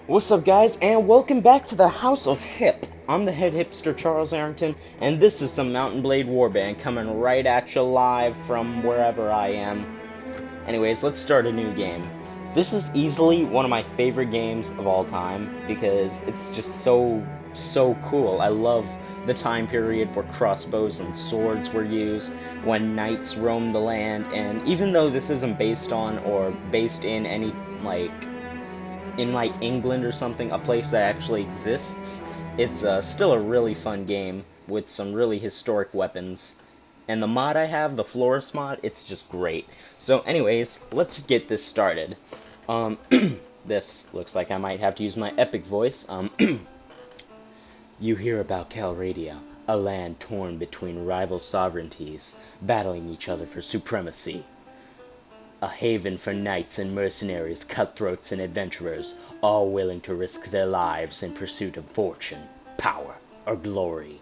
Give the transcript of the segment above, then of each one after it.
What's up, guys, and welcome back to the House of Hip. I'm the head hipster, Charles Arrington, and this is some Mountain Blade Warband coming right at you live from wherever I am. Anyways, let's start a new game. This is easily one of my favorite games of all time because it's just so cool. I love the time period where crossbows and swords were used, when knights roamed the land, and even though this isn't based on or based in any, in England or something, a place that actually exists, it's still a really fun game with some really historic weapons. And the mod I have, the Florist mod, it's just great. So anyways, let's get this started. This looks like I might have to use my epic voice. You hear about Calradia, a land torn between rival sovereignties, battling each other for supremacy. A haven for knights and mercenaries, cutthroats and adventurers, all willing to risk their lives in pursuit of fortune, power, or glory.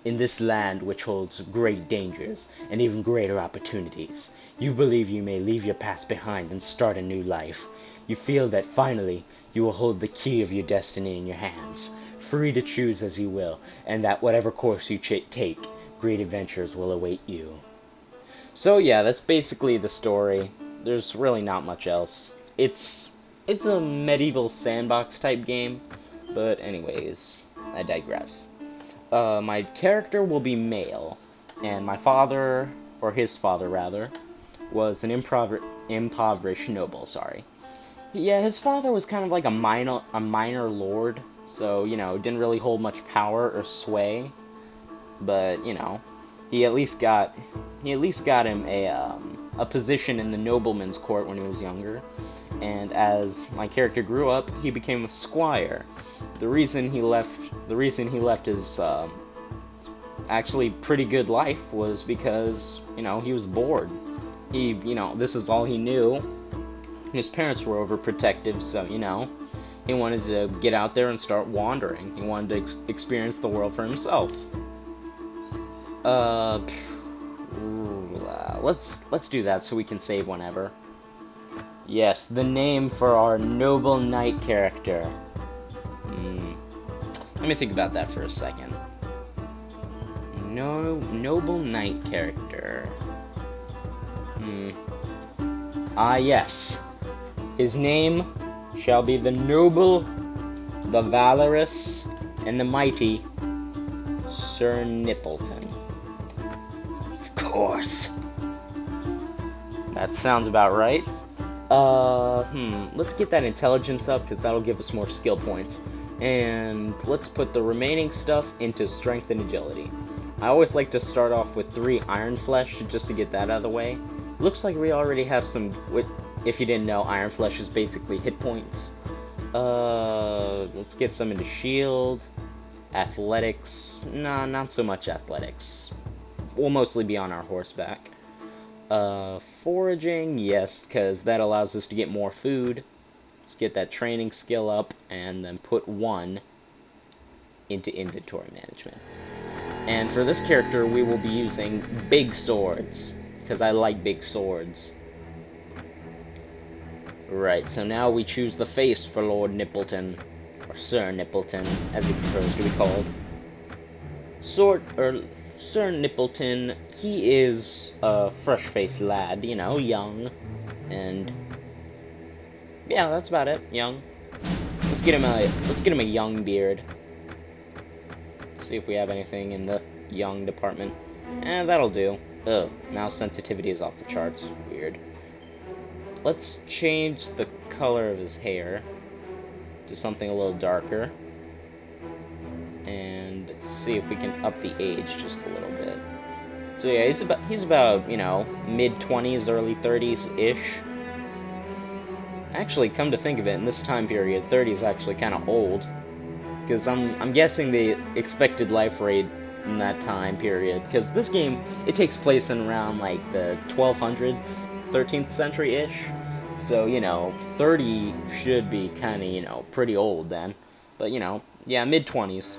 In this land which holds great dangers and even greater opportunities, you believe you may leave your past behind and start a new life. You feel that finally you will hold the key of your destiny in your hands, free to choose as you will, and that whatever course you take, great adventures will await you. So yeah, that's basically the story. There's really not much else. It's a medieval sandbox type game, but anyways, I digress. My character will be male, and my father, or his father rather, was an impoverished noble, Yeah, his father was kind of like a minor lord, so, didn't really hold much power or sway, but, he at least got him a position in the nobleman's court when he was younger, and as my character grew up, he became a squire. The reason he left his actually pretty good life was because, he was bored. This is all he knew. His parents were overprotective, so, he wanted to get out there and start wandering. He wanted to experience the world for himself. Let's do that so we can save whenever. Yes, the name for our noble knight character. Let me think about that for a second. Noble knight character. Yes. His name shall be the noble, the valorous, and the mighty Sir Nippleton. Of course. That sounds about right. Let's get that intelligence up, because that'll give us more skill points. And let's put the remaining stuff into strength and agility. I always like to start off with 3 iron flesh, just to get that out of the way. Looks like we already have some, if you didn't know, iron flesh is basically hit points. Let's get some into shield. Athletics, nah, not so much athletics. We'll mostly be on our horseback. Foraging, yes, because that allows us to get more food. Let's get that training skill up, and then put 1 into inventory management. And for this character, we will be using big swords, because I like big swords. Right, so now we choose the face for Lord Nippleton, or Sir Nippleton, as he prefers to be called. Sir Nippleton, he is a fresh-faced lad, young, and yeah, that's about it, young. Let's get him a young beard. Let's see if we have anything in the young department. That'll do. Ugh, mouse sensitivity is off the charts. Weird. Let's change the color of his hair to something a little darker. And see if we can up the age just a little bit. So yeah, he's about, mid-20s, early 30s-ish. Actually, come to think of it, in this time period, 30 is actually kind of old. Because I'm guessing the expected life rate in that time period, because this game, it takes place in around, the 1200s, 13th century-ish. So, 30 should be kind of, pretty old then. But, yeah, mid-20s.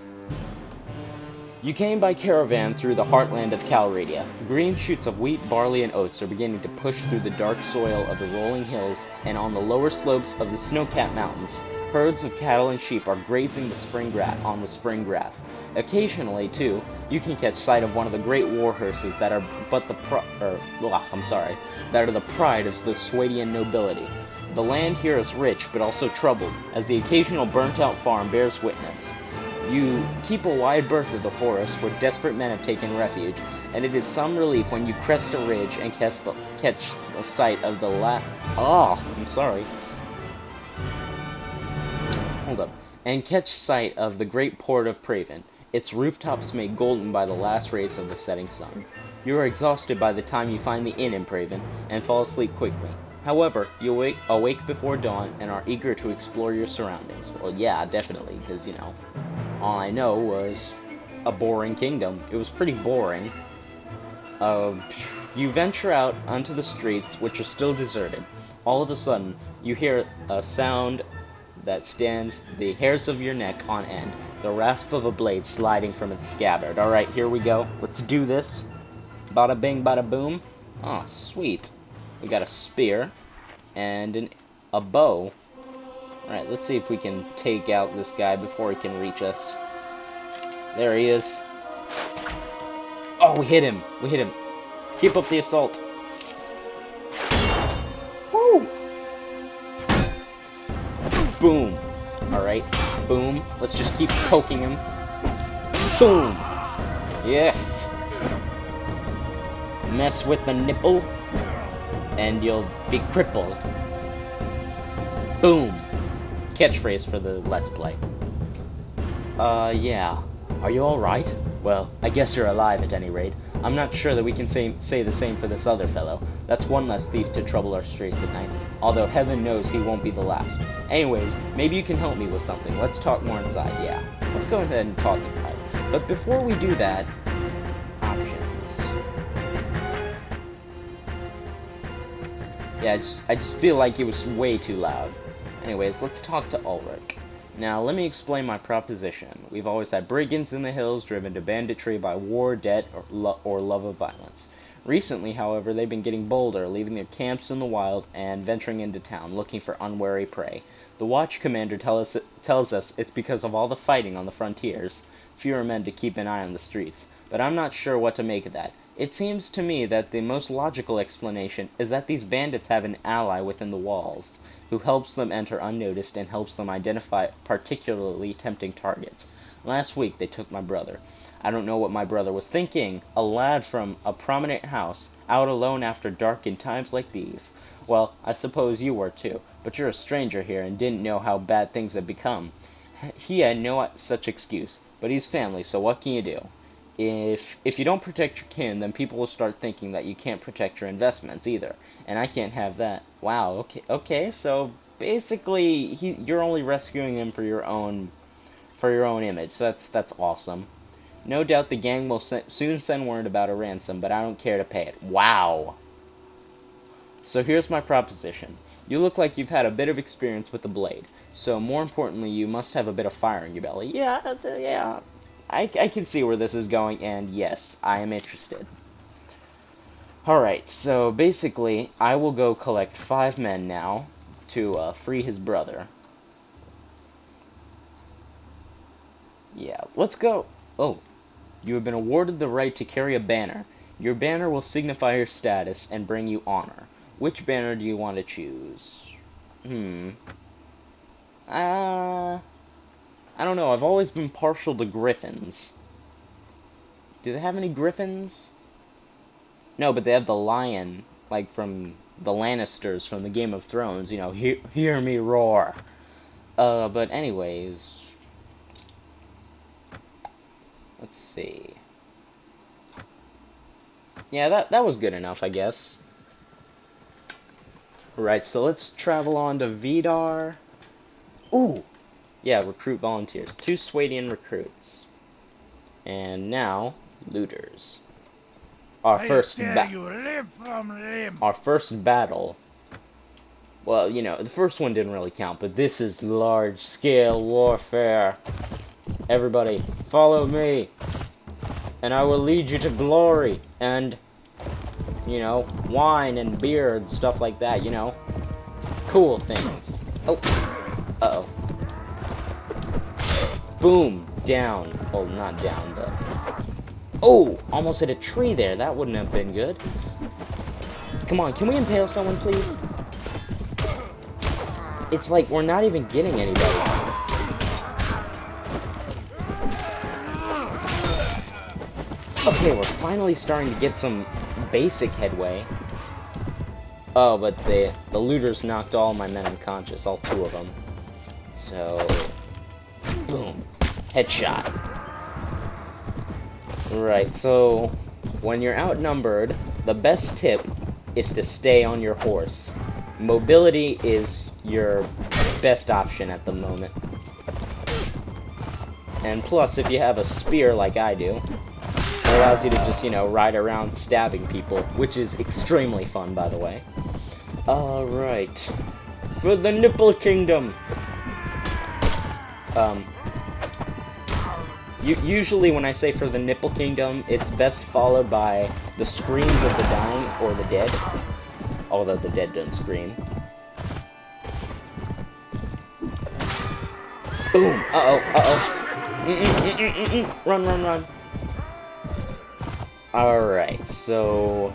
You came by caravan through the heartland of Calradia. Green shoots of wheat, barley, and oats are beginning to push through the dark soil of the rolling hills, and on the lower slopes of the snow-capped mountains, Herds of cattle and sheep are grazing on the spring grass. Occasionally, too, you can catch sight of one of the great war hearses that are the pride of the Swadian nobility. The land here is rich, but also troubled, as the occasional burnt-out farm bears witness. You keep a wide berth of the forest where desperate men have taken refuge, and it is some relief when you crest a ridge and catch the sight of the catch sight of the great port of Praven, its rooftops made golden by the last rays of the setting sun. You are exhausted by the time you find the inn in Praven, and fall asleep quickly. However, you awake before dawn and are eager to explore your surroundings. Well, yeah, definitely, because, you know, all I know was a boring kingdom. It was pretty boring. You venture out onto the streets, which are still deserted. All of a sudden, you hear a sound that stands the hairs of your neck on end, the rasp of a blade sliding from its scabbard. Alright, here we go. Let's do this. Bada bing, bada boom. Oh, sweet. We got a spear and a bow. Alright, let's see if we can take out this guy before he can reach us. There he is. Oh, we hit him. We hit him. Keep up the assault. Woo! Boom. Alright, boom. Let's just keep poking him. Boom! Yes! Mess with the nipple, and you'll be crippled. Boom! Catchphrase for the Let's Play. Yeah. Are you alright? Well, I guess you're alive at any rate. I'm not sure that we can say the same for this other fellow. That's one less thief to trouble our streets at night. Although heaven knows he won't be the last. Anyways, maybe you can help me with something. Let's talk more inside, yeah. Let's go ahead and talk inside. But before we do that, options. Yeah, I just feel like it was way too loud. Anyways, let's talk to Ulrich. Now, let me explain my proposition. We've always had brigands in the hills driven to banditry by war, debt, or love of violence. Recently, however, they've been getting bolder, leaving their camps in the wild and venturing into town, looking for unwary prey. The watch commander tells us it's because of all the fighting on the frontiers, fewer men to keep an eye on the streets, but I'm not sure what to make of that. It seems to me that the most logical explanation is that these bandits have an ally within the walls, who helps them enter unnoticed and helps them identify particularly tempting targets. Last week, they took my brother. I don't know what my brother was thinking. A lad from a prominent house, out alone after dark in times like these. Well, I suppose you were too, but you're a stranger here and didn't know how bad things have become. He had no such excuse, but he's family, so what can you do? If you don't protect your kin, then people will start thinking that you can't protect your investments either, and I can't have that. Wow, okay, so basically you're only rescuing him for your own image. That's awesome. No doubt the gang will soon send word about a ransom, but I don't care to pay it. Wow. So here's my proposition. You look like you've had a bit of experience with the blade, so more importantly, you must have a bit of fire in your belly. Yeah. I can see where this is going, and yes, I am interested. Alright, so basically, I will go collect 5 men now to free his brother. Yeah, let's go. Oh, you have been awarded the right to carry a banner. Your banner will signify your status and bring you honor. Which banner do you want to choose? I don't know, I've always been partial to griffins. Do they have any griffins? No, but they have the lion, like from the Lannisters from the Game of Thrones, you know, hear me roar. But anyways, let's see. Yeah, that was good enough, I guess. Right, so let's travel on to Vidar. Ooh! Yeah, recruit volunteers. 2 Swadian recruits. And now, looters. Our first battle. Well, you know, the first one didn't really count, but this is large-scale warfare. Everybody, follow me, and I will lead you to glory, and, you know, wine and beer and stuff like that, you know. Cool things. Oh. Uh-oh. Boom! Down. Well, not down, but... Oh! Almost hit a tree there. That wouldn't have been good. Come on, can we impale someone, please? It's like we're not even getting anybody. Okay, we're finally starting to get some basic headway. Oh, but the looters knocked all my men unconscious, all 2 of them. So, boom. Headshot. Right, so when you're outnumbered, the best tip is to stay on your horse. Mobility is your best option at the moment. And plus, if you have a spear like I do, it allows you to just, you know, ride around stabbing people, which is extremely fun, by the way. Alright. For the Nipple Kingdom! Usually when I say for the Nipple Kingdom, it's best followed by the screams of the dying or the dead. Although the dead don't scream. Boom! Uh-oh, uh-oh. Run, run, run. Alright, so...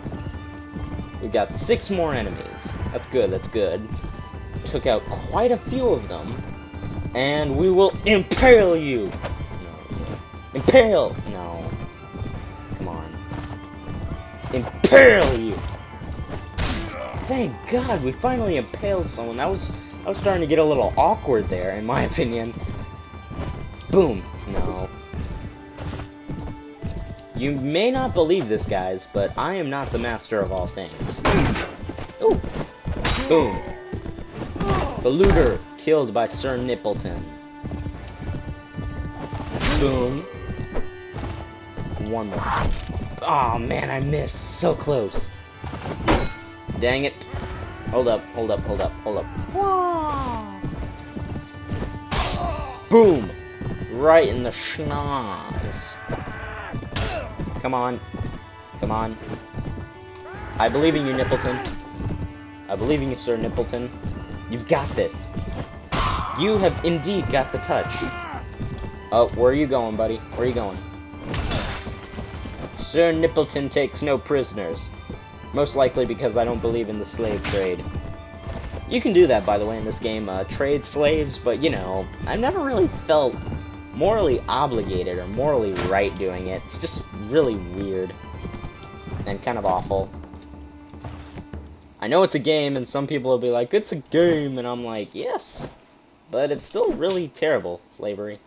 we got 6 more enemies. That's good, that's good. Took out quite a few of them. And we will impale you! No. Impale! No. Come on. Impale you! Thank God, we finally impaled someone. I was starting to get a little awkward there, in my opinion. Boom. No. You may not believe this, guys, but I am not the master of all things. Ooh. Boom. The looter killed by Sir Nippleton. Boom. One more. Aw, man, I missed. So close. Dang it. Hold up, hold up, hold up, hold up. Whoa. Boom! Right in the schnoz. Come on. Come on. I believe in you, Nippleton. I believe in you, Sir Nippleton. You've got this. You have indeed got the touch. Oh, where are you going, buddy? Where are you going? Sir Nippleton takes no prisoners. Most likely because I don't believe in the slave trade. You can do that, by the way, in this game, trade slaves, but, you know, I've never really felt morally obligated or morally right doing it. It's just really weird and kind of awful. I know it's a game, and some people will be like, it's a game, and I'm like, yes, but it's still really terrible, slavery.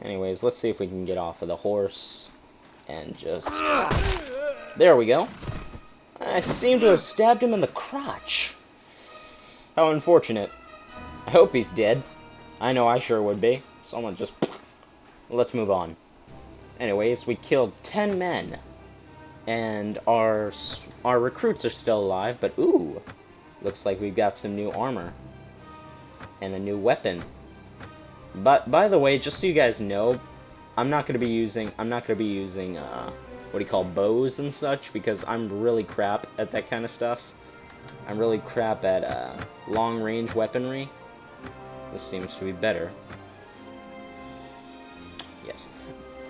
Anyways, let's see if we can get off of the horse and just... There we go. I seem to have stabbed him in the crotch. How unfortunate. I hope he's dead. I know I sure would be. Someone just... Let's move on. Anyways, we killed 10 men. And our recruits are still alive, but ooh. Looks like we've got some new armor. And a new weapon. But, by the way, just so you guys know, I'm not going to be using, what do you call, bows and such, because I'm really crap at that kind of stuff. I'm really crap at, long-range weaponry. This seems to be better. Yes.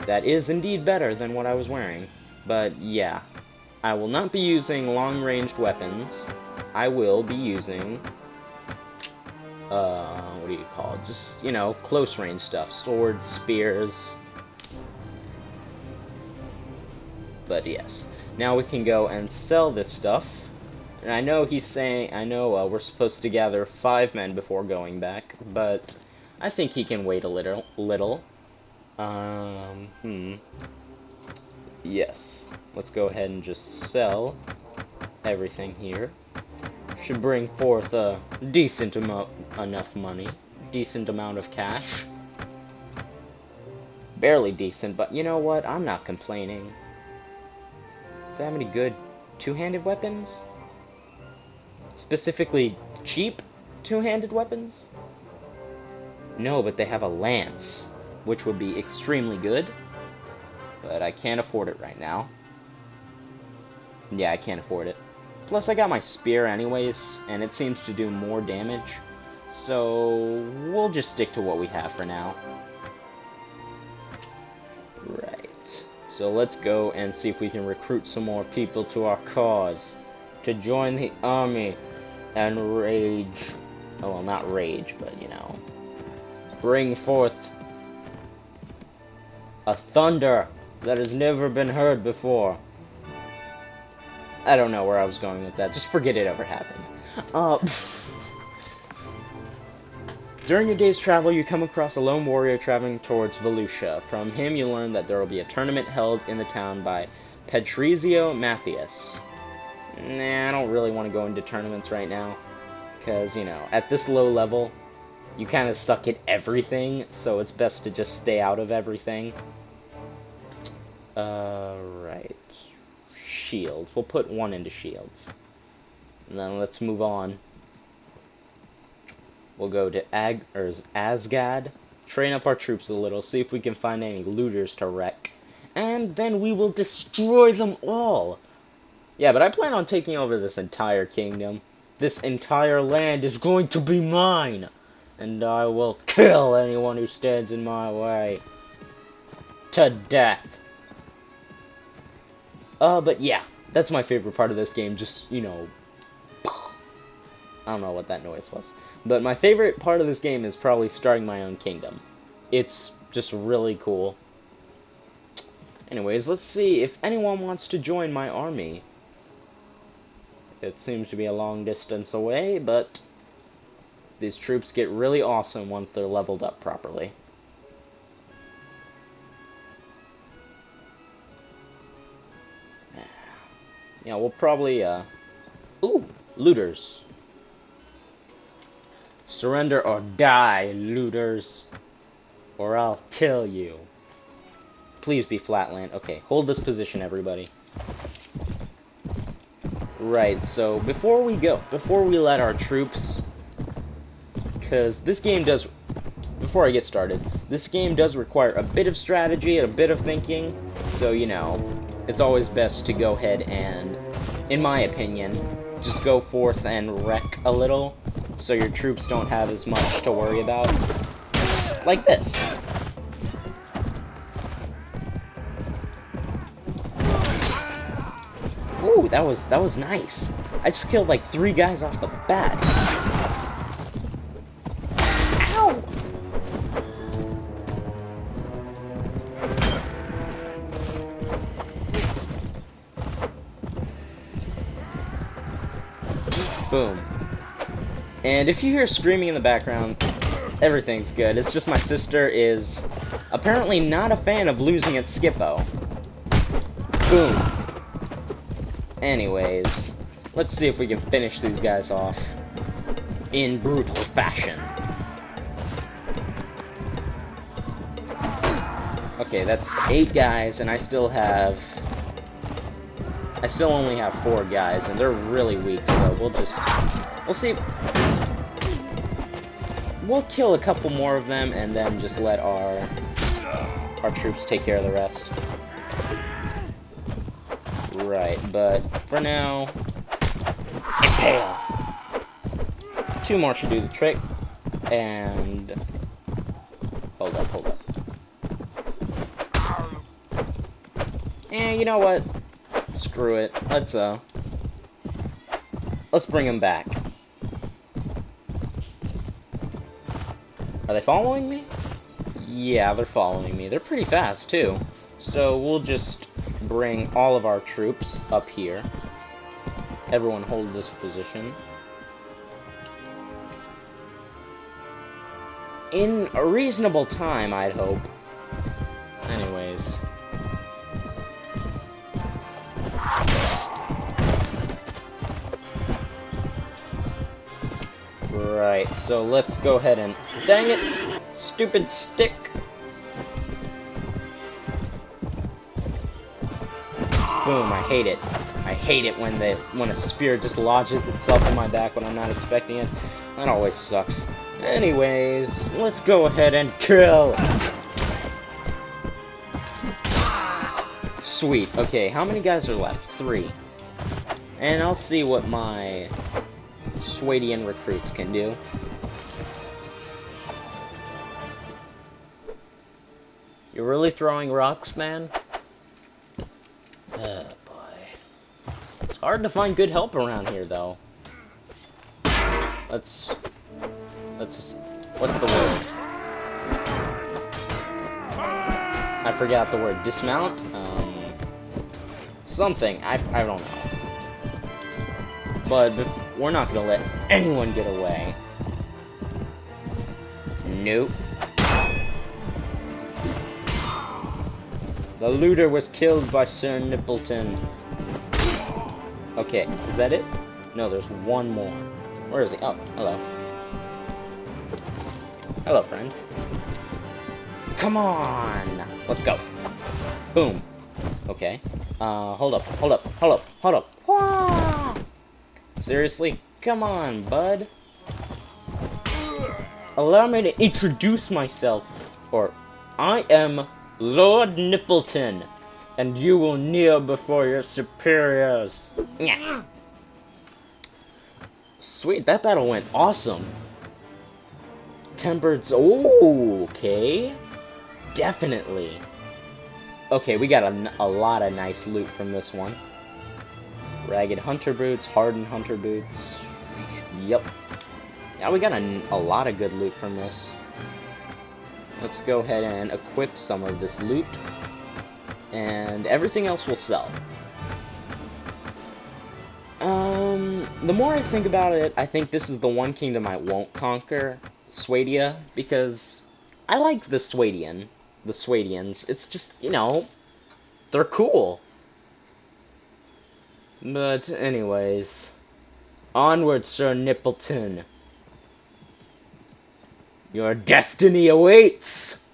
That is indeed better than what I was wearing. But, yeah. I will not be using long-ranged weapons. I will be using... what do you call it? Just, you know, close-range stuff. Swords, spears... But yes, now we can go and sell this stuff. And I know he's saying, we're supposed to gather 5 men before going back, but I think he can wait a little. Yes, let's go ahead and just sell everything here. Should bring forth a decent enough money, decent amount of cash. Barely decent, but you know what? I'm not complaining. Do they have any good two-handed weapons? Specifically, cheap two-handed weapons? No, but they have a lance, which would be extremely good. But I can't afford it right now. Yeah, I can't afford it. Plus, I got my spear anyways, and it seems to do more damage. So, we'll just stick to what we have for now. So let's go and see if we can recruit some more people to our cause. To join the army and rage. Oh, well, not rage, but, you know. Bring forth a thunder that has never been heard before. I don't know where I was going with that. Just forget it ever happened. During your day's travel, you come across a lone warrior traveling towards Volusia. From him, you learn that there will be a tournament held in the town by Patrizio Matthias. Nah, I don't really want to go into tournaments right now. Because, you know, at this low level, you kind of suck at everything, so it's best to just stay out of everything. Right. Shields. We'll put one into shields. And then let's move on. We'll go to Asgad, train up our troops a little, see if we can find any looters to wreck. And then we will destroy them all! Yeah, but I plan on taking over this entire kingdom. This entire land is going to be mine! And I will kill anyone who stands in my way. To death. But yeah, that's my favorite part of this game, just, you know... I don't know what that noise was. But my favorite part of this game is probably starting my own kingdom. It's just really cool. Anyways, let's see if anyone wants to join my army. It seems to be a long distance away, but these troops get really awesome once they're leveled up properly. Yeah, we'll probably, Ooh, looters. Surrender or die, looters. Or I'll kill you. Please be flatland. Okay, hold this position, everybody. Right, so before we let our troops... Because this game does... Before I get started, this game does require a bit of strategy and a bit of thinking. So, you know, it's always best to go ahead and, in my opinion, just go forth and wreck a little, so your troops don't have as much to worry about. Like this. Ooh, that was nice. I just killed like 3 guys off the bat. Ow! Boom. And if you hear screaming in the background, everything's good. It's just my sister is apparently not a fan of losing at Skippo. Boom. Anyways, let's see if we can finish these guys off in brutal fashion. Okay, that's 8 guys, and I still only have 4 guys, and they're really weak, so we'll see. We'll kill a couple more of them, and then just let our troops take care of the rest. Right, but for now, impale. 2 more should do the trick, and hold up. And you know what? Screw it. Let's bring them back. Are they following me? Yeah, they're following me. They're pretty fast, too. So we'll just bring all of our troops up here. Everyone hold this position. In a reasonable time, I'd hope. Anyways. Right, so let's go ahead and... Dang it! Stupid stick! Boom, I hate it. I hate it when a spear just lodges itself in my back when I'm not expecting it. That always sucks. Anyways, let's go ahead and kill! Sweet. Okay, how many guys are left? 3. And I'll see what my Swadian recruits can do. You're really throwing rocks, man? Oh, boy. It's hard to find good help around here, though. Let's... What's the word? I forgot the word. Dismount? Something. I don't know. But we're not gonna let anyone get away. Nope. The looter was killed by Sir Nippleton. Okay, is that it? No, there's one more. Where is he? Oh, hello. Hello, friend. Come on! Let's go. Boom. Okay. Hold up. Wah! Seriously? Come on, bud. Allow me to introduce myself. Or, I am Lord Nippleton, and you will kneel before your superiors. Yeah. Sweet, that battle went awesome. Tempered's... Oh, okay. Definitely. Okay, we got a lot of nice loot from this one. Ragged hunter boots, hardened hunter boots. Yep. Yeah, we got a lot of good loot from this. Let's go ahead and equip some of this loot. And everything else will sell. The more I think about it, I think this is the one kingdom I won't conquer, Swadia, because I like the Swadians. It's just, you know, they're cool. But anyways, onward, Sir Nippleton. Your destiny awaits!